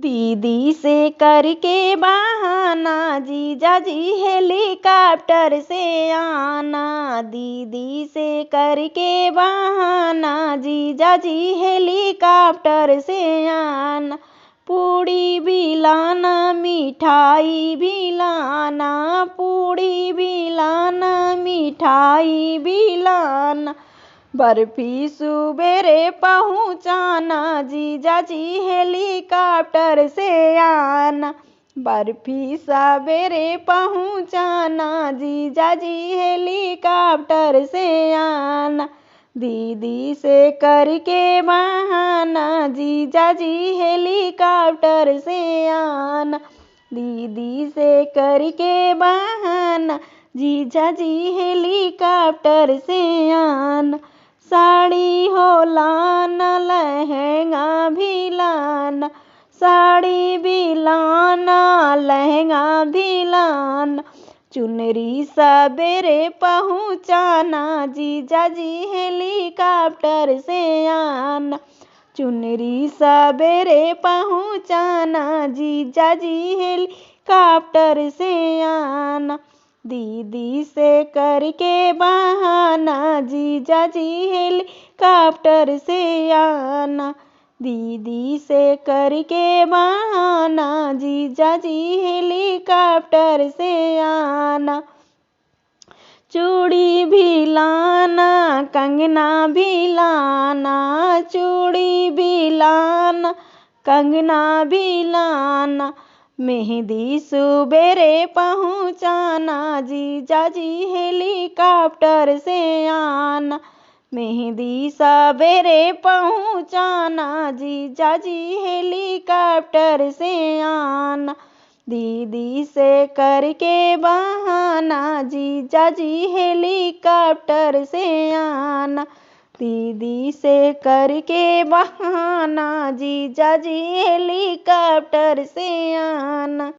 दीदी से करके बहाना जीजा जी हेलीकॉप्टर से आना। दीदी से करके बहाना जीजा जी हेलीकॉप्टर से आना। पूड़ी भी लाना मिठाई भी लाना, पूड़ी भी लाना मिठाई भी लाना। बर्फी सुबेरे पहुँचाना जीजा जी हेलीकॉप्टर से आना। बर्फी सवेरे पहुँचाना जीजा जी हेलीकॉप्टर से आना। दीदी से करके बहाना जीजा जी हेलीकॉप्टर से आना। दीदी से करके बहाना जीजा जी हेलीकॉप्टर से आना। साड़ी हो लाना लहंगा भी लाना, साड़ी भी लाना लहंगा भी लाना। चुनरी सवेरे पहुँचाना जीजा जी हेलीकॉप्टर से आना। चुनरी सवेरे पहुँचाना जीजा जी हेलीकॉप्टर से आना। दीदी से करके बहाना जीजा जी हेलीकॉप्टर से आना। दीदी से करके बहाना जीजा जी हेलीकॉप्टर से आना। चूड़ी भी लाना कंगना भी लाना, चूड़ी भी लाना कंगना भी लाना। मेहंदी सुबेरे पहुँचाना जीजा जी हेलीकॉप्टर से आना। मेहंदी सवेरे पहुँचाना जीजा जी हेलीकॉप्टर से आना। दीदी से करके बहाना जीजा जी हेलीकॉप्टर से आना। दीदी से करके बहाना जीजा जी हेलीकॉप्टर से आना।